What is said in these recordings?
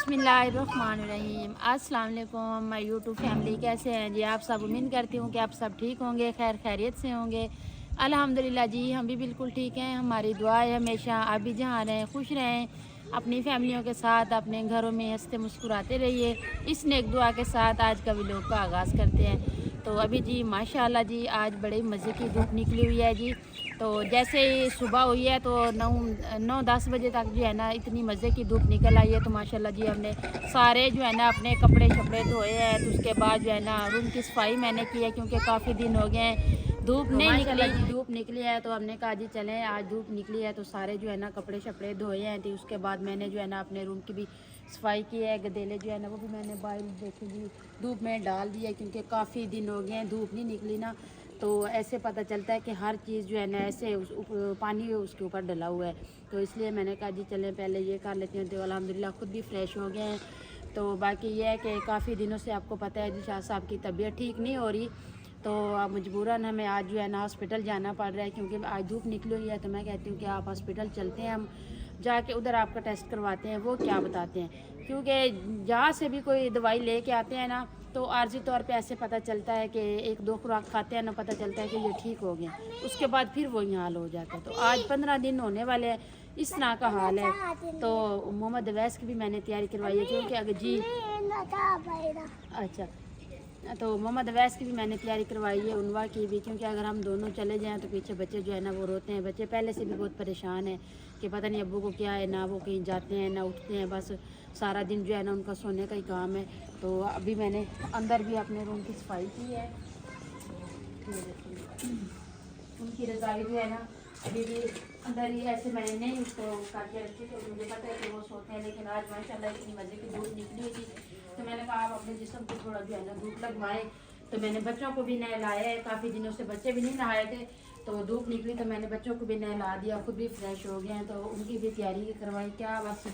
बिस्मिल्लाहिर्रहमानिर्रहीम। अस्सलाम वालेकुम माय यूट्यूब फैमिली, कैसे हैं जी आप सब। उम्मीद करती हूँ कि आप सब ठीक होंगे, खैर खैरियत से होंगे। अल्हम्दुलिल्लाह जी, हम भी बिल्कुल ठीक हैं। हमारी दुआ है हमेशा आप भी जहाँ रहें खुश रहें, अपनी फैमिलियों के साथ अपने घरों में हंसते मुस्कुराते रहिए। इस नेक दुआ के साथ आज का व्लॉग का आगाज़ करते हैं। तो अभी जी माशाल्लाह जी आज बड़े मज़े की धूप निकली हुई है जी। तो जैसे ही सुबह हुई है तो 9-10 बजे तक जो है ना इतनी मज़े की धूप निकल आई है। तो माशाल्लाह जी हमने सारे जो है ना अपने कपड़े शपड़े धोए हैं। तो उसके बाद जो है ना रूम की सफाई मैंने की है, क्योंकि काफ़ी दिन हो गए हैं धूप नहीं निकली जी। धूप निकली है तो हमने कहा जी चलें, आज धूप निकली है तो सारे जो है ना कपड़े शपड़े धोए हैं। तो उसके बाद मैंने जो है ना अपने रूम की भी सफाई की है। गदेले जो है ना वो भी मैंने बाहर देखे जी धूप में डाल दिया, क्योंकि काफ़ी दिन हो गए हैं धूप नहीं निकली ना। तो ऐसे पता चलता है कि हर चीज़ जो है ना ऐसे पानी उसके ऊपर डला हुआ है। तो इसलिए मैंने कहा जी चलें पहले ये कर लेते हैं। तो अल्हम्दुलिल्लाह खुद भी फ्रेश हो गए हैं। तो बाकी ये है कि काफ़ी दिनों से आपको पता है जी शाह साहब की तबीयत ठीक नहीं हो रही। तो अब मजबूरन हमें आज जो है ना हॉस्पिटल जाना पड़ रहा है, क्योंकि आज धूप निकली हुई है। तो मैं कहती हूँ कि आप हॉस्पिटल चलते हैं, हम जाके उधर आपका टेस्ट करवाते हैं वो क्या बताते हैं। क्योंकि जहाँ से भी कोई दवाई लेके आते हैं ना तो आर्जी तौर पे ऐसे पता चलता है कि 1-2 खुराक खाते हैं ना, पता चलता है कि ये ठीक हो गया, उसके बाद फिर वही हाल हो जाता है। तो आज 15 दिन होने वाले हैं, इस तरह का हाल है। तो मोहम्मद अवैस की भी मैंने तैयारी करवाई है, क्योंकि अगर जी अच्छा तो मोहम्मद अवैस की भी मैंने तैयारी करवाई है, उनवा की भी, क्योंकि अगर हम दोनों चले जाएं तो पीछे बच्चे जो है ना वो रोते हैं। बच्चे पहले से भी बहुत परेशान हैं कि पता नहीं अब्बू को क्या है, ना वो कहीं जाते हैं ना उठते हैं, बस सारा दिन जो है ना उनका सोने का ही काम है। तो अभी मैंने अंदर भी अपने रूम की सफाई की है। उनकी रजाई जो है ना अभी भी अंदर ही ऐसे मैंने नहीं उसको करके रखी, तो मुझे पता है कि वो सोते हैं। लेकिन आज माशाल्लाह इतनी मज़े की धूप निकली थी तो मैंने कहा आप अपने जिस्म को थोड़ा जो है ना धूप लगवाएं। तो मैंने बच्चों को भी नहलाया है, काफ़ी दिनों से बच्चे भी नहीं नहाए थे। तो धूप निकली तो मैंने बच्चों को भी नहला दिया, खुद भी फ्रेश हो गए हैं। तो उनकी भी तैयारी करवाई, क्या बस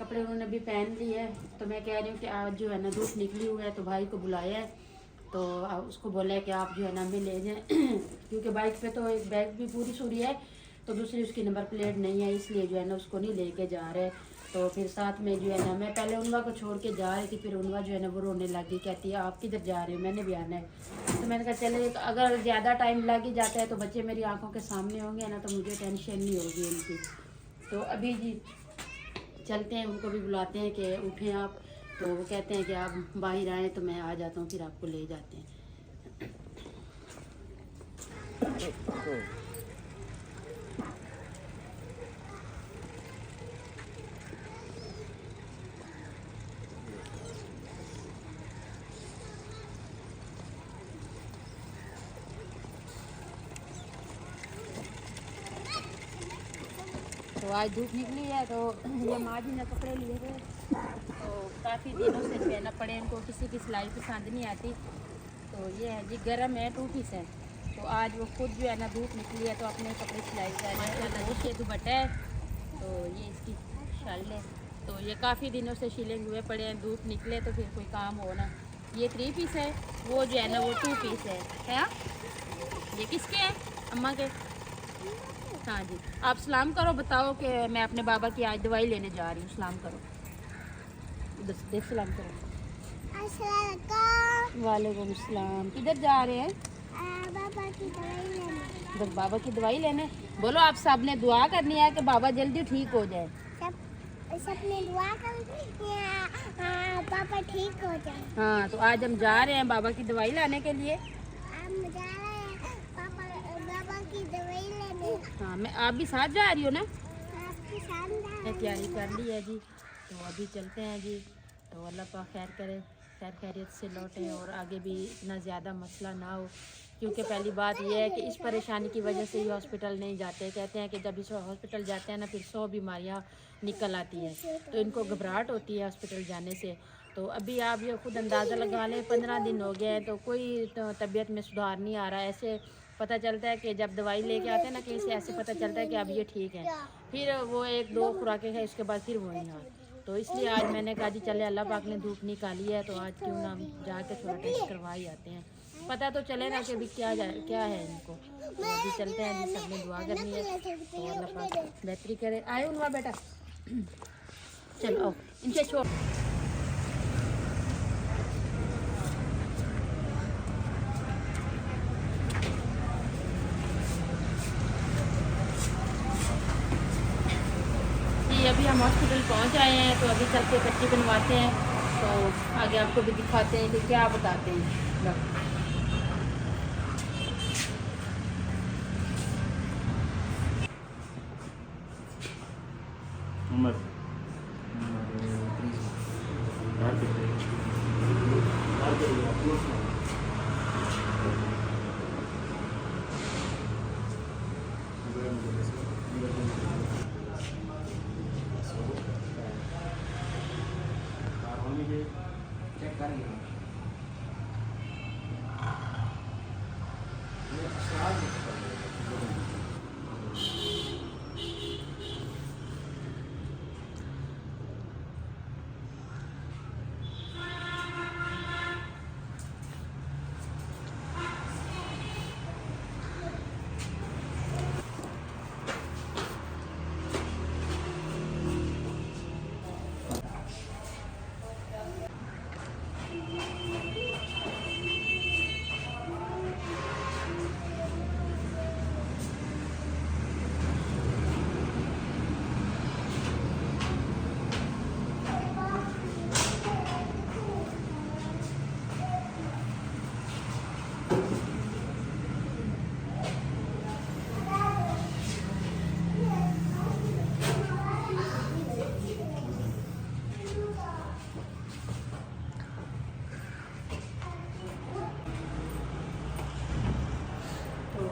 कपड़े उन्होंने भी पहन लिए है। तो मैं कह रही हूँ कि आज जो है ना धूप निकली हुई है तो भाई को बुलाया है, तो उसको बोला है कि आप जो है ना हमें ले जाएं क्योंकि बाइक पे तो एक बैग भी पूरी सूरी है, तो दूसरी उसकी नंबर प्लेट नहीं है, इसलिए जो है ना उसको नहीं लेके जा रहे। तो फिर साथ में जो है ना मैं पहले उनवा को छोड़ के जा रही थी, फिर उनवा जो है ना वो रोने लगी, कहती है आप किधर जा रहे हो, मैंने भी आना है। तो मैंने कहा चले, अगर ज़्यादा टाइम लग ही जाता है तो बच्चे मेरी आंखों के सामने होंगे ना तो मुझे टेंशन नहीं होगी उनकी। तो अभी जी चलते हैं, उनको भी बुलाते हैं कि उठें आप। तो वो कहते हैं कि आप बाहर आएँ तो मैं आ जाता हूँ, फिर आपको ले जाते हैं। तो आज धूप निकली है तो ये माँ जी ने कपड़े लिए थे, तो काफ़ी दिनों से जो है ना पड़े, इनको किसी की सिलाई पसंद नहीं आती। तो ये है जी गर्म है, 2 पीस है। तो आज वो खुद जो है ना धूप निकली है तो अपने कपड़े सिलाई कर रहे हैं। ये दुपट्टा है, तो ये इसकी शल है। तो ये काफ़ी दिनों से शिलिंग हुए पड़े हैं, धूप निकले तो फिर कोई काम हो ना। ये 3 पीस है, वो जो है ना वो 2 पीस है। ये किसके हैं? अम्मा के। हाँ जी, आप सलाम करो, बताओ कि मैं अपने बाबा की आज दवाई लेने जा रही हूँ। सलाम करो, देख सलाम करो। वालेकुम सलाम। किधर जा रहे हैं? बाबा की दवाई लेने। बाबा की दवाई लेने? बोलो, आप सब ने दुआ करनी है कि बाबा जल्दी ठीक हो जाए। सबने दुआ करनी है पापा ठीक हो जाए। हाँ, तो आज हम जा रहे हैं बाबा की दवाई लाने के लिए। हम जा रहे हैं बाबा की दवाई लेने। हाँ, मैं आप भी साथ जा रही हो ना? आपके साथ मैं तैयारी कर ली है जी, तो अभी चलते हैं जी। तो अल्लाह पाक खैर करे, खैर खैरियत से लौटें और आगे भी इतना ज़्यादा मसला ना हो। क्योंकि पहली बात यह है कि इस परेशानी की वजह से ही हॉस्पिटल नहीं जाते। कहते हैं कि जब इस हॉस्पिटल जाते हैं ना फिर 100 बीमारियां निकल आती हैं, तो इनको घबराहट होती है हॉस्पिटल जाने से। तो अभी आप ये खुद अंदाज़ा लगा लें, 15 दिन हो गए हैं तो कोई तबीयत में सुधार नहीं आ रहा है। ऐसे पता चलता है कि जब दवाई लेके आते हैं ना कहीं से, ऐसे पता चलता है कि अब ये ठीक है, फिर वो 1-2 खुराकें हैं, उसके बाद फिर वही हाल। तो इसलिए आज मैंने कहा जी चले, अल्लाह पाक ने धूप निकाली है तो आज क्यों ना हम जाके थोड़ा टेस्ट करवा ही आते हैं, पता तो चले ना कि अभी क्या है इनको। तो अभी चलते हैं जी, सबने दुआ करनी है तो अल्लाह पाक बेहतरी करे। आए उनवा बेटा चलो आओ, इनसे छोड़। जी अभी हम हॉस्पिटल पहुंच आए हैं, तो अभी चल के पट्टी बनवाते हैं, तो आगे आपको भी दिखाते हैं कि क्या बताते हैं डॉक्टर। चेक कर लिया।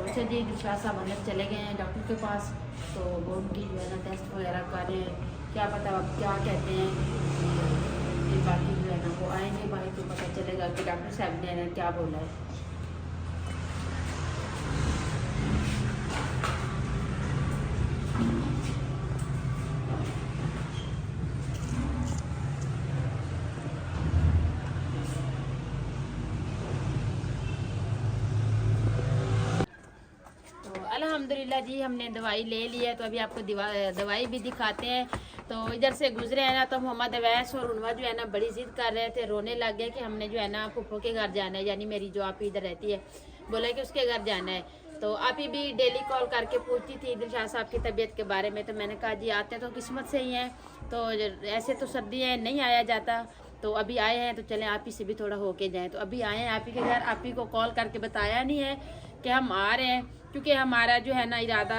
अच्छा जी, शाह साहब अंदर चले गए हैं डॉक्टर के पास, तो वो उनकी जो है ना टेस्ट वगैरह कर रहे हैं, क्या पता अब क्या कहते हैं। फिर बाकी जो है ना वो आएंगे भाई, तो पता चलेगा कि डॉक्टर साहब ने ना क्या बोला है। अल्हम्दुलिल्लाह जी, हमने दवाई ले ली है, तो अभी आपको दवाई भी दिखाते हैं। तो इधर से गुजरे हैं ना, तो मोहम्मद अवैस और उनवा जो है ना बड़ी जिद कर रहे थे, रोने लग गए कि हमने जो है ना फूफो के घर जाना है, यानी मेरी जो आप इधर रहती है, बोला कि उसके घर जाना है। तो आप ही भी डेली कॉल करके पूछती थी दिलशाद साहब की तबीयत के बारे में, तो मैंने कहा जी आते तो किस्मत से ही हैं, तो ऐसे तो सर्दियाँ नहीं आया जाता, तो अभी आए हैं तो चलें आप ही से भी थोड़ा होके जाएं। तो अभी आए हैं आप ही के घर, आप ही को कॉल करके बताया नहीं है कि हम आ रहे हैं, क्योंकि हमारा जो है ना इरादा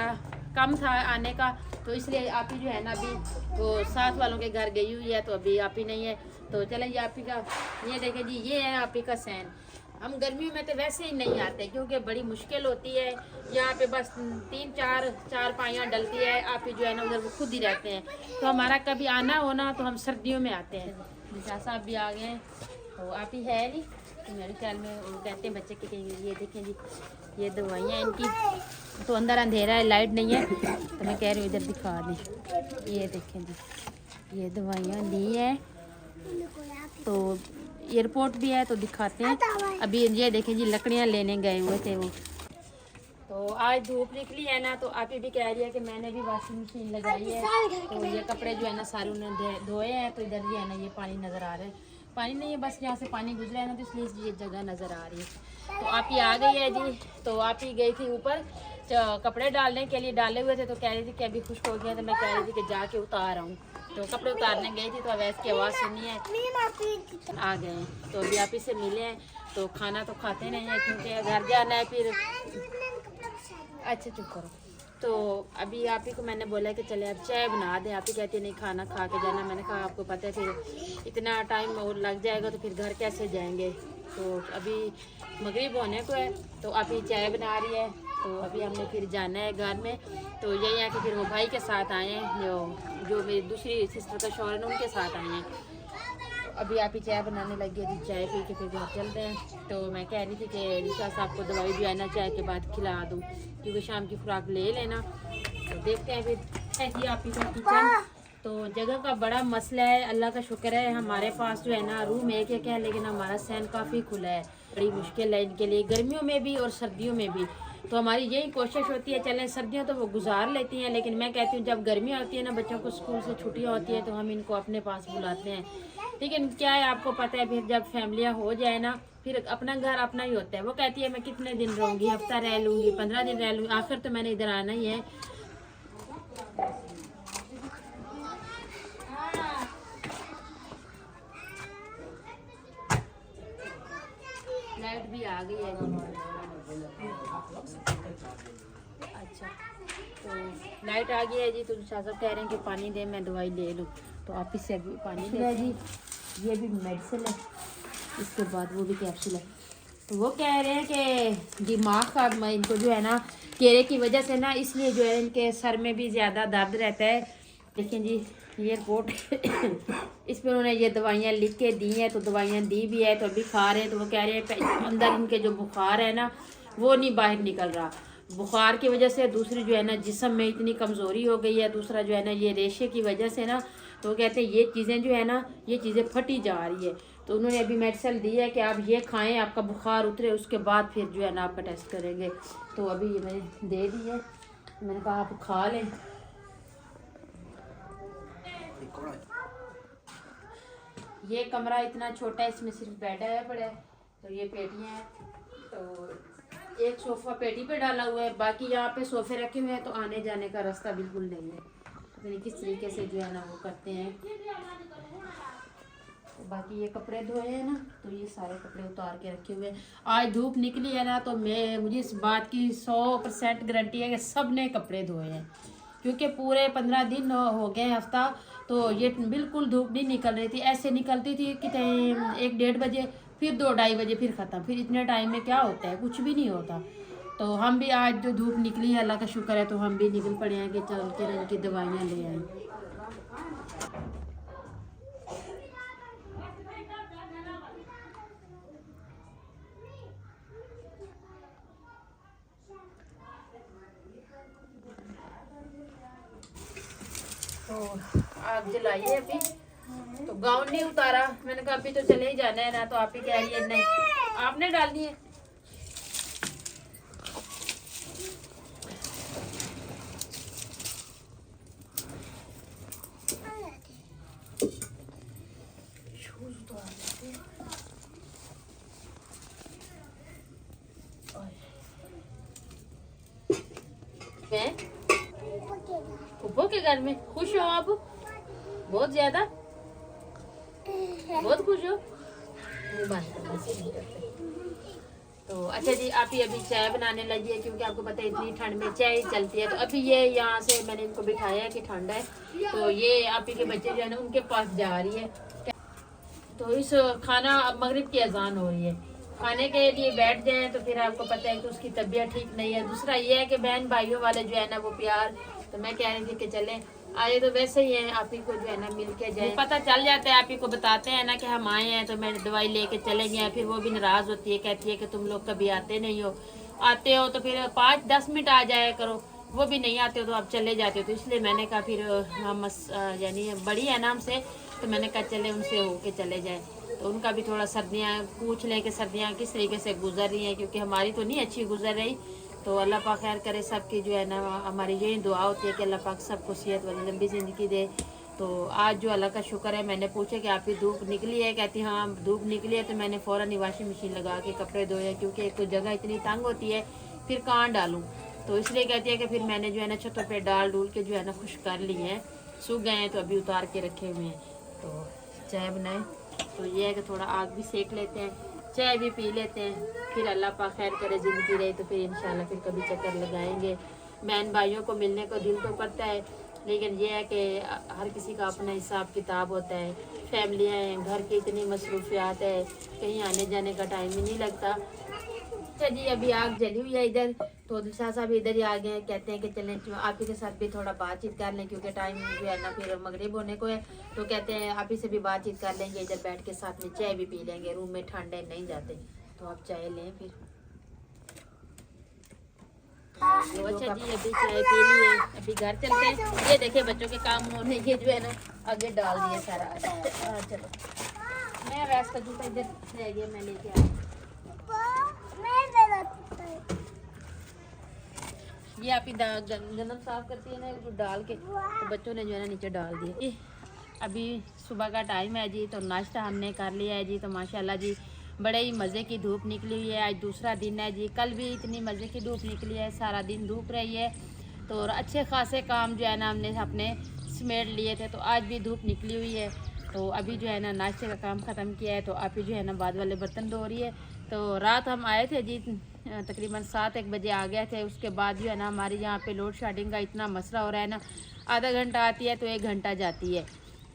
कम था आने का, तो इसलिए आप ही जो है ना अभी वो साथ वालों के घर गई हुई है, तो अभी आप ही नहीं है। तो चलें ये आप ही का, ये देखें जी, ये है आप ही का सैन। हम गर्मियों में तो वैसे ही नहीं आते, क्योंकि बड़ी मुश्किल होती है यहाँ पे, बस तीन चार पाइयाँ डलती है, आप ही जो है ना उधर वो खुद ही रहते हैं। तो हमारा कभी आना हो ना तो हम सर्दियों में आते हैं। निशा साहब भी आ गए हैं, तो आप ही है नहीं, तो मेरे ख्याल में वो कहते हैं बच्चे के कहेंगे। ये देखें जी, ये दवाइयाँ इनकी, तो अंदर अंधेरा है, लाइट नहीं है, तो मैं कह रही हूँ इधर दिखा दें। ये देखें जी, ये दवाइयाँ ली है, तो एयरपोर्ट भी है, तो दिखाते हैं। अभी ये देखें जी, लकड़ियाँ लेने गए हुए थे वो। तो आज धूप निकली है ना, तो आप ही भी कह रही है कि मैंने भी वॉशिंग मशीन लगाई है, तो ये कपड़े जो है ना सारे उन्होंने धोए हैं, तो इधर जो है ना ये पानी नज़र आ रहा है, पानी नहीं है बस यहाँ से पानी गुजरा है ना, तो इसलिए ये जगह नज़र आ रही है। तो आप ही आ गई है जी, तो आप ही गई थी ऊपर कपड़े डालने के लिए, डाले हुए थे, तो कह रही थी कि अभी खुश्क हो गया, तो मैं कह रही थी कि जाके उतार आऊँ, तो कपड़े उतारने गई थी, तो अवैस की आवाज़ सुनी है, आ गए हैं। तो अभी आप ही से मिले हैं, तो खाना तो खाते नहीं है, क्योंकि घर जाना है फिर। अच्छा चुप करो। तो अभी आप ही को मैंने बोला कि चले अब चाय बना दें, आप ही कहती नहीं खाना खा के जाना। मैंने कहा आपको पता है फिर इतना टाइम और लग जाएगा, तो फिर घर कैसे जाएंगे। तो अभी मगरिब होने को है, तो आप ही चाय बना रही है, तो अभी हमने फिर जाना है घर में। तो यही है कि फिर वो भाई के साथ आए हैं, जो मेरी दूसरी सिस्टर का शौहर है उनके साथ आए हैं। अभी आप ही चाय बनाने लगी है, चाय पी के फिर घर चलते हैं। तो मैं कह रही थी कि निशा साहब को दवाई जो है ना चाय के बाद खिला दूँ, क्योंकि शाम की खुराक ले लेना। तो देखते हैं फिर। ऐसी आप ही का किचन, तो जगह का बड़ा मसला है। अल्लाह का शुक्र है हमारे पास जो है ना रूम एक है, लेकिन हमारा सहन काफ़ी खुला है। बड़ी मुश्किल है इनके लिए, गर्मियों में भी और सर्दियों में भी। तो हमारी यही कोशिश होती है, चलें सर्दियाँ तो वो गुजार लेती हैं, लेकिन मैं कहती हूँ जब गर्मियाँ होती है ना, बच्चों को स्कूल से छुट्टियाँ होती है तो हम इनको अपने पास बुलाते हैं। लेकिन क्या है आपको पता है, फिर जब फैमिलियाँ हो जाए ना, फिर अपना घर अपना ही होता है। वो कहती है मैं कितने दिन रहूँगी, हफ्ता रह लूँगी, 15 दिन रह लूँगी, आखिर तो मैंने इधर आना ही है। लाइट भी आ गई है जी। अच्छा, तो लाइट आ गई है जी, तो शाह साहब कह रहे हैं कि पानी दे, मैं दवाई ले लूँ, तो आप इससे अभी पानी ले जी। ये भी मेडिसिन है, इसके बाद वो भी कैप्सूल है। तो वो कह रहे हैं कि दिमाग का इनको जो है ना, केरे की वजह से ना, इसलिए जो है इनके सर में भी ज़्यादा दर्द रहता है। लेकिन जी ये रिपोर्ट इस पर उन्होंने ये दवाइयाँ लिख के दी हैं, तो दवाइयाँ दी भी है, तो अभी खा रहे हैं। तो वो कह रहे हैं अंदर इनके जो बुखार है ना, वो नहीं बाहर निकल रहा। बुखार की वजह से, दूसरी जो है ना जिस्म में इतनी कमज़ोरी हो गई है, दूसरा जो है ना ये रेशे की वजह से ना, तो वो कहते हैं ये चीज़ें जो है ना, ये चीज़ें फटी जा रही है। तो उन्होंने अभी मेडिसिन दी है कि आप ये खाएं, आपका बुखार उतरे, उसके बाद फिर जो है ना आपका टेस्ट करेंगे। तो अभी ये मैंने दे दी है, मैंने कहा आप खा लें। ये कमरा इतना छोटा है, इसमें सिर्फ बेड है पड़ा है, तो ये पेटियाँ हैं, तो एक सोफ़ा पेटी पे डाला हुआ है, बाकी यहाँ पे सोफ़े रखे हुए हैं, तो आने जाने का रास्ता बिल्कुल नहीं है। पता नहीं किस तरीके से जो है ना वो करते हैं। तो बाकी ये कपड़े धोए हैं ना, तो ये सारे कपड़े उतार के रखे हुए हैं। आज धूप निकली है ना, तो मुझे इस बात की 100% गारंटी है कि सब ने कपड़े धोए हैं, क्योंकि पूरे 15 दिन हो गए हफ्ता, तो ये बिल्कुल धूप नहीं निकल रही थी। ऐसे निकलती थी कि 1-1:30 बजे, फिर 2-2:30 बजे फिर ख़त्म। फिर इतने टाइम में क्या होता है, कुछ भी नहीं होता। तो हम भी आज जो धूप निकली है, अल्लाह का शुक्र है, तो हम भी निकल पड़े हैं कि चल के इनकी दवाइयाँ ले आए। तो आग जलाइए अभी, तो गाउन नहीं उतारा, मैंने कहा अभी तो चले ही जाना है ना, तो आप ही कह रही है नहीं आपने डालनी है। फूफो के घर में खुश हो आप बहुत ज्यादा, बहुत खुश हो। तो अच्छा जी, आप ही अभी चाय बनाने लगी है, क्योंकि आपको पता है इतनी ठंड में चाय चलती है। तो अभी ये यहाँ से मैंने इनको बिठाया है कि ठंड है, तो ये आप ही के बच्चे जो है ना उनके पास जा रही है। तो इस खाना मगरिब की अजान हो रही है, खाने के लिए बैठ जाएं, तो फिर आपको पता है कि उसकी तबीयत ठीक नहीं है। दूसरा ये है कि बहन भाइयों वाले जो है ना वो प्यार, तो मैं कह रही थी कि चलें आए, तो वैसे ही है आप ही को जो है ना मिल के जाए, पता चल जाता है। आप ही को बताते हैं ना कि हम आए हैं, तो मैं दवाई लेके चले गए, फिर वो भी नाराज़ होती है, कहती है कि तुम लोग कभी आते नहीं हो, आते हो तो फिर 5-10 मिनट आ जाया करो, वो भी नहीं आते हो तो आप चले जाते हो। तो इसलिए मैंने कहा फिर हम यानी बड़ी है ना हमसे, तो मैंने कहा चले उनसे होके चले जाएँ, तो उनका भी थोड़ा सर्दियाँ पूछ लें कि सर्दियाँ किस तरीके से गुजर रही हैं, क्योंकि हमारी तो नहीं अच्छी गुजर रही। तो अल्लाह पाक खैर करे, सबकी जो है ना हमारी यही दुआ होती है कि अल्लाह पाक सबको सेहत वाली लंबी ज़िंदगी दे। तो आज जो अल्लाह का शुक्र है, मैंने पूछा कि आपकी धूप निकली है, कहती हाँ धूप निकली है, तो मैंने फ़ौरन ही वॉशिंग मशीन लगा के कपड़े धोए, क्योंकि एक तो जगह इतनी तंग होती है, फिर कहाँ डालूँ, तो इसलिए कहती है कि फिर मैंने जो है ना छतों पर डाल डूल के जो है ना खुश कर ली हैं, सूख गए हैं, तो अभी उतार के रखे हुए हैं। तो चाय बनाए, तो ये है कि थोड़ा आग भी सेक लेते हैं, चाय भी पी लेते हैं, फिर अल्लाह पाक खैर करे ज़िंदगी रहे, तो फिर इंशाल्लाह फिर कभी चक्कर लगाएंगे। बहन भाइयों को मिलने को दिल तो करता है, लेकिन ये है कि हर किसी का अपना हिसाब किताब होता है, फैमिलियाँ हैं, घर की इतनी मसरूफियात है, कहीं आने जाने का टाइम ही नहीं लगता। अच्छा जी, अभी आग जली हुई है इधर, तो शाह साहब इधर ही आ गए हैं, कहते हैं कि चलें आप ही के साथ भी थोड़ा बातचीत कर लें, क्योंकि टाइम जो है ना फिर मगरिब होने को है, तो कहते हैं आप ही से भी बातचीत कर लेंगे, इधर बैठ के साथ में चाय भी पी लेंगे, रूम में ठंडे नहीं जाते, तो आप चाय लें फिर। तो अच्छा जी, अभी चाय पी ली है, अभी घर चलते हैं। ये देखिए बच्चों के काम होने ये जो है ना आगे डाल दिए सारा। चलो मैं वैसे का जूता इधर रह गया, मैं लेके आ ये आप ही गंदम साफ करती है ना, उसको डाल के तो बच्चों ने जो है ना नीचे डाल दिए। अभी सुबह का टाइम है जी, तो नाश्ता हमने कर लिया है जी। तो माशाल्लाह जी बड़े ही मज़े की धूप निकली हुई है, आज दूसरा दिन है जी। कल भी इतनी मज़े की धूप निकली है, सारा दिन धूप रही है, तो अच्छे खासे काम जो है ना हमने अपने समेट लिए थे। तो आज भी धूप निकली हुई है, तो अभी जो है ना नाश्ते का काम ख़त्म किया है। तो आप ही जो है ना बाद वाले बर्तन धो रही है। तो रात हम आए थे जी, तकरीबन 7-1 बजे आ गए थे। उसके बाद जो है ना हमारे यहाँ पे लोड शेडिंग का इतना मसला हो रहा है ना, आधा घंटा आती है तो 1 घंटा जाती है।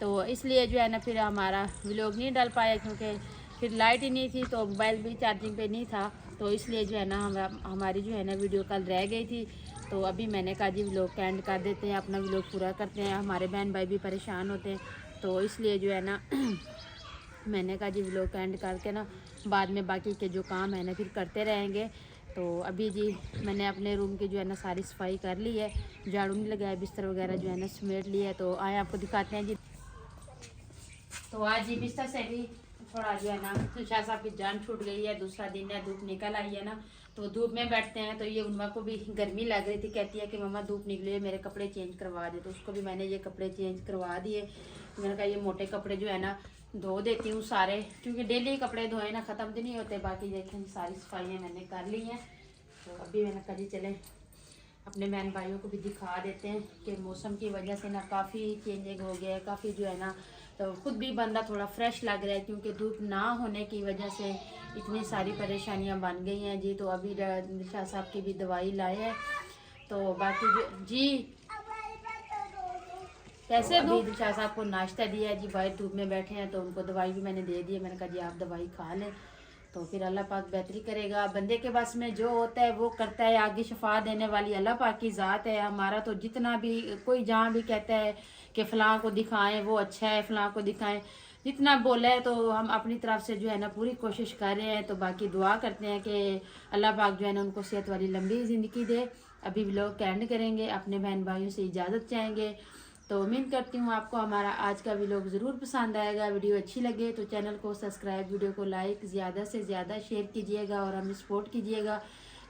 तो इसलिए जो है ना फिर हमारा व्लॉग नहीं डाल पाया, क्योंकि फिर लाइट ही नहीं थी, तो मोबाइल भी चार्जिंग पे नहीं था। तो इसलिए जो है ना हमारी जो है ना वीडियो कल रह गई थी। तो अभी मैंने कहा जी व्लॉग का एंड कर देते हैं, अपना व्लॉग पूरा करते हैं। हमारे बहन भाई भी परेशान होते हैं, तो इसलिए जो है ना मैंने कहा जी व्लॉग का एंड करके ना बाद में बाकी के जो काम है ना फिर करते रहेंगे। तो अभी जी मैंने अपने रूम की जो है ना सारी सफाई कर ली है, झाड़ू नहीं लगाया, बिस्तर वगैरह जो है ना समेट लिया है। तो आए आपको दिखाते हैं जी। तो आज जी बिस्तर से भी थोड़ा जो है ना शाह साहब की जान छूट गई है, दूसरा दिन है, धूप निकल आई है ना, तो धूप में बैठते हैं। तो ये उन्मा को भी गर्मी लग रही थी, कहती है कि मम्मा धूप निकली है, मेरे कपड़े चेंज करवा दे। तो उसको भी मैंने ये कपड़े चेंज करवा दिए। मैंने कहा ये मोटे कपड़े जो है ना धो देती हूँ सारे, क्योंकि डेली कपड़े धोए ना ख़त्म तो नहीं होते। बाकी देखें सारी सफाइयाँ मैंने कर ली हैं। तो अभी मैंने कहा जी चलें अपने बहन भाइयों को भी दिखा देते हैं कि मौसम की वजह से ना काफ़ी चेंजिंग हो गया है, काफ़ी जो है ना, तो खुद भी बंदा थोड़ा फ्रेश लग रहा है, क्योंकि धूप ना होने की वजह से इतनी सारी परेशानियां बन गई हैं जी। तो अभी शाह साहब की भी दवाई लाए हैं। तो बाकी जो जी कैसे अभी शाह साहब को नाश्ता दिया है जी, बाहर धूप में बैठे हैं, तो उनको दवाई भी मैंने दे दी है। मैंने कहा जी आप दवाई खा लें, तो फिर अल्लाह पाक बेहतरी करेगा। बंदे के बस में जो होता है वो करता है, आगे शफा देने वाली अल्लाह पाक की ज़ात है। हमारा तो जितना भी कोई जहाँ भी कहता है कि फ़लाँ को दिखाएं वो अच्छा है, फ़लाँ को दिखाएं, जितना बोला है तो हम अपनी तरफ से जो है ना पूरी कोशिश कर रहे हैं। तो बाकी दुआ करते हैं कि अल्लाह पाक जो है ना उनको सेहत वाली लंबी ज़िंदगी दे। अभी व्लॉग का एंड करेंगे, अपने बहन भाइयों से इजाज़त चाहेंगे। तो उम्मीद करती हूँ आपको हमारा आज का व्लॉग ज़रूर पसंद आएगा। वीडियो अच्छी लगे तो चैनल को सब्सक्राइब, वीडियो को लाइक ज़्यादा से ज़्यादा शेयर कीजिएगा और हमें सपोर्ट कीजिएगा।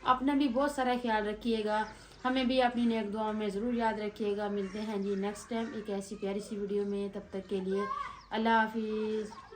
अपना भी बहुत सारा ख्याल रखिएगा, हमें भी अपनी नेक दुआओं में ज़रूर याद रखिएगा। मिलते हैं जी नेक्स्ट टाइम एक ऐसी प्यारी सी वीडियो में, तब तक के लिए अल्लाह हाफिज़।